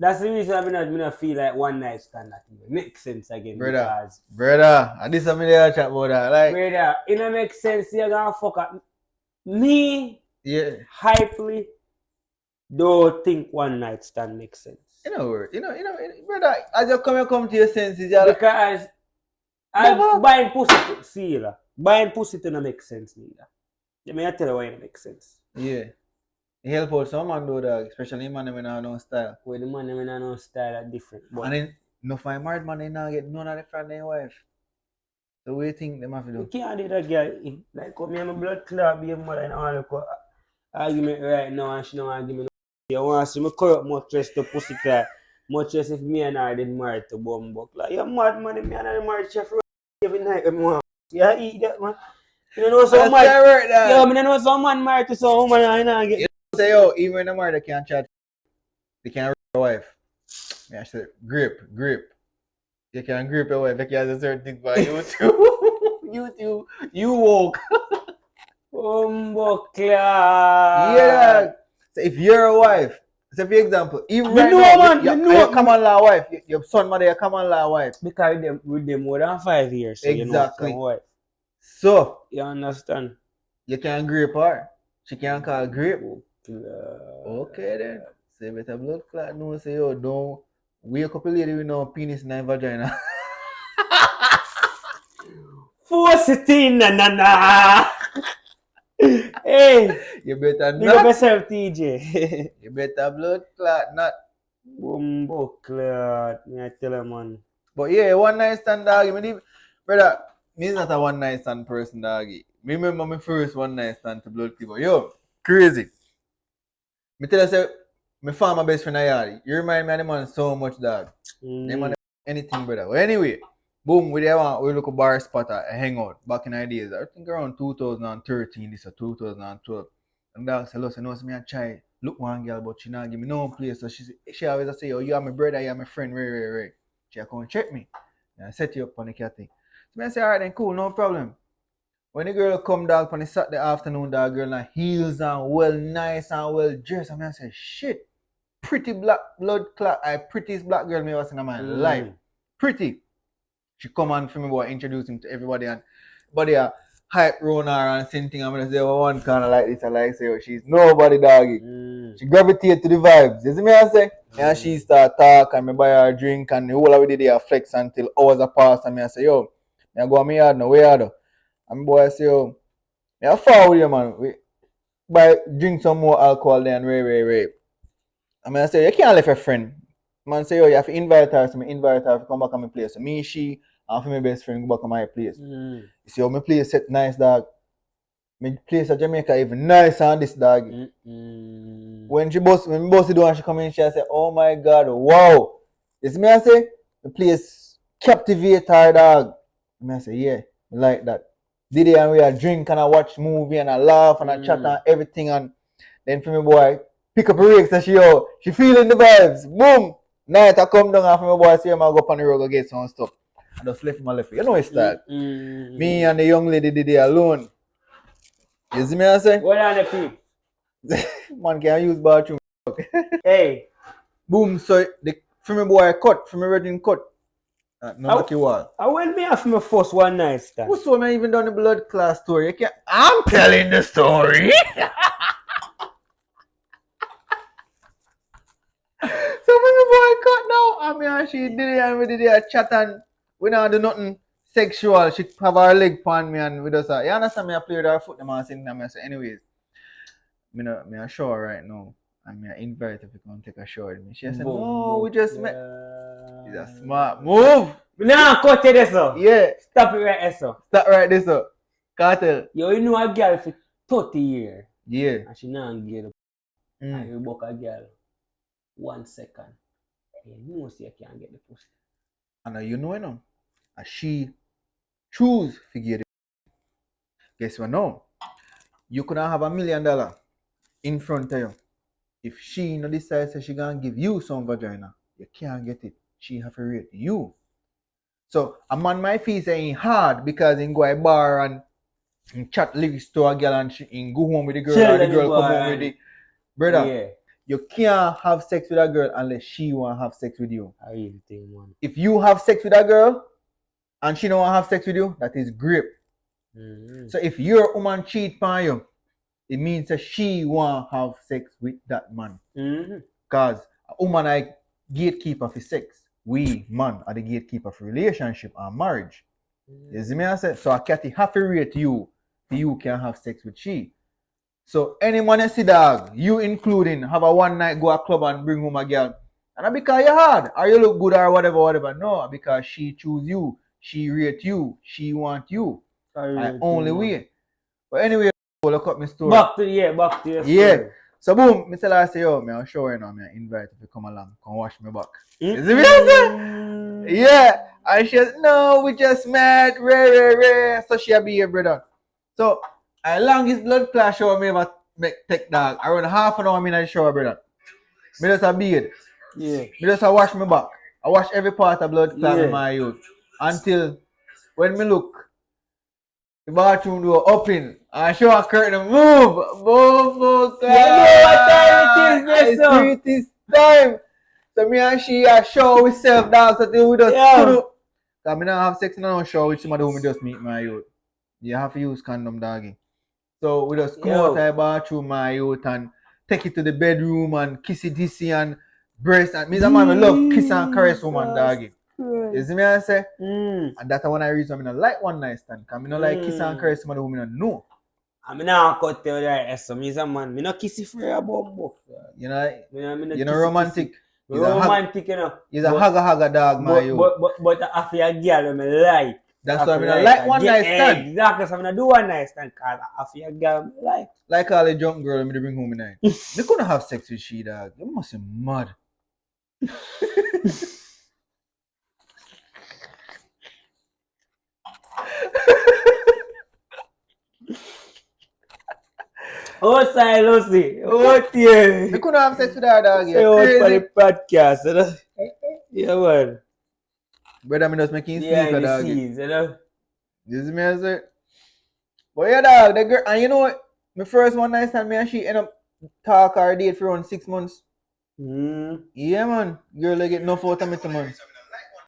That's the reason I don't feel like one night stand that even makes sense again. Because Brother, and this is something they chat about that. Like, brother, it don't make sense. You're gonna fuck up me. yeah. Hypely don't think one night stand makes sense. Brother, as you come to your senses, you're like, Because buying pussy to see you. Buying pussy to not make sense neither. Let me tell you why it makes sense. yeah. It help out some man do that, especially man when have no style. Where the man when have no style are different. But And then no find married man they not get none of the friend their wife. So what do you think them have to you do? can't do that girl. If, like me and my blood clot be a mother and all the argument right now and she don't want to give me no. You want to see me corrupt much less to pussy clot. Much less if me and her did married to Bumbuck. Like you're mad man, me and her married chef every night when me want. Yeah, eat that man. You know so much. Yo, I know some man married to some woman and I get. You say yo, even when the married they can't chat. They can't rape your wife. Yeah, I said grip. You can grip your wife because a certain thing for YouTube. You woke. Bumbuck clot. Yeah. So if you're a wife, so for example, even right now, your common law wife, your son mother, your common law wife. Because with them more than 5 years. So Exactly. You know wife. So you understand? You can grape her. She can't call grape. Okay then. So you better blood clot no say yo don't wake up a lady with no penis in her vagina. Force it in na. Hey, you better big not. up yourself, TJ. You better blood clot not. Bumbo clot, me I tell you, man. But yeah, one night stand doggy. Brother, me is not a one night stand person doggy. Me remember my first one night stand to blood people. Yo, crazy. Me tell you say, me found my best friend a yard. You remind me of the man so much dog. They man anything brother. Well anyway, boom, we look a bar spot a hangout back in the days. I think around 2013, this or 2012. And dog said, listen, no, me a try look one girl, but she not give me no place. So she always say, oh, you are my brother, you are my friend, right. She come check me. And I set you up on the cat thing. So I say, alright then cool, no problem. When the girl come dog on the Saturday afternoon, that girl in heels and well nice and well dressed. I say, shit, pretty black blood clot, prettiest black girl me ever seen in my life. Pretty. She come on for me boy, introduce him to everybody and body hype round her and same thing. I'm gonna say one kind of like this. I like say oh, she's nobody doggy. She gravitate to the vibes. You see me I say? And she start talk and me buy her a drink and the whole of the day I flex until hours are passed and me I say yo, me I go on me yard now, where you do? And boy say yo, me I fall with you man. We buy drink some more alcohol then rape. I mean I say you can't leave your friend. Man say yo, you have to invite her, so me invite her to come back to my place. So me, she and for my best friend go back to my place. You see how my place set nice dog. My place at Jamaica even nicer than this dog. When me boss the door and she come in, she say, oh my god, wow. You see me I say? The place captivate her dog. Me I say, yeah, I like that. Did it and we a drink and I watch movie and I laugh and I chat and everything and then for me boy, pick up a rig and she feeling the vibes. Boom! Night I come down and for my boy say I go up on the road go get some stuff. I just left my left. You know it's that. Me and the young lady did it alone. You see me I say? What are the people? Man can use bathroom. Hey. Boom, so the for my boy cut, for my wedding cut. No lucky wall. I went me off my first one night stand. What's one I even done the blood class story? You can't, I'm telling the story. So when the boy cut now, I mean and she did it and we did a chat and we don't do nothing sexual. She have her leg pan me and we just you understand me I play with her foot them and sing them and say anyways. Me a shower right now. And me I invite if you come take a shower with me. She said, no, we just met. It's a smart move. Nah, cut it so. Yeah. Stop it right there so. Stop right there so. Cartel. Yo, you know a girl for 30 years. Yeah. And she not get up. And you book a girl 1 second. And you know you can't get the pussy. And you know and she choose to get it. Guess what now? You could have $1 million in front of you. If she no decides that she gonna give you some vagina, you can't get it. She have to rate you. So a man might feel saying hard because he go a bar and chat lyrics to a girl and he go home with the girl or the girl come home with the brother. Yeah. You can't have sex with a girl unless she want to have sex with you. I really think, man. If you have sex with a girl and she don't want to have sex with you, that is great. Mm-hmm. So if your woman cheat on you, it means that she want to have sex with that man. Because a woman is gatekeeper for sex. We, man, are the gatekeeper for relationship and marriage. You see me I say? So a catty have to rate you so you can have sex with she. So any man you see dog, you including, have a one night go a club and bring home a girl. And not because you're hard or you look good or whatever. No, because she choose you, she rate you, she want you. I only way. But anyway, look up my story. Back to your Yeah. story. So boom, me tell her say, yo, me I'll show you now, me I invite you to come along, come wash me back. Mm-hmm. You see me I say? Yeah. And she said, no, we just met, rare. So she be here, brother. So I longest blood class shower me ever take dog. Around half an hour in the shower, brother. Me just a beard. Yeah. Me just a wash me back. I wash every part of blood clot in my youth. Until when me look, the bathroom door open and shower curtain move. Boom, You know what time it is, I see it is time. So me and she are show we self dog so we just put up. Cause me not have sex in no show with somebody who me just meet my youth. You have to use condom doggy. So we just come out of the bathroom my youth and take it to the bedroom and kiss it dissy and breast and me a man we love kiss and caress woman doggy. You see me I say? And that's one reason I don't like one night stand. Cause I don't like kiss and caress somebody who I don't know. I mean, I cut you right. So me a man. Me no kissy for a bumbo. You know, you know romantic. He's romantic, you know. He's a hugger dog, my you. But I feel a girl me like. That's why I don't like one night stand. Exactly, so I don't do one night stand because I feel a girl me like. Like all the drunk girl me bring home tonight. They couldn't have sex with she dog. You must be mad. Oh, Lucy. Oh, dear. They couldn't have sex with her dog. Say out for the podcast, you know? Yeah, man. Brother, me just making sleep Yeah, for the dog. scenes, you know? You see me I say? But yeah, dog, the girl, and you know what? My first one night stand, me and she end up talk or date for around 6 months. Yeah, man. Girl, they get enough out of me, man.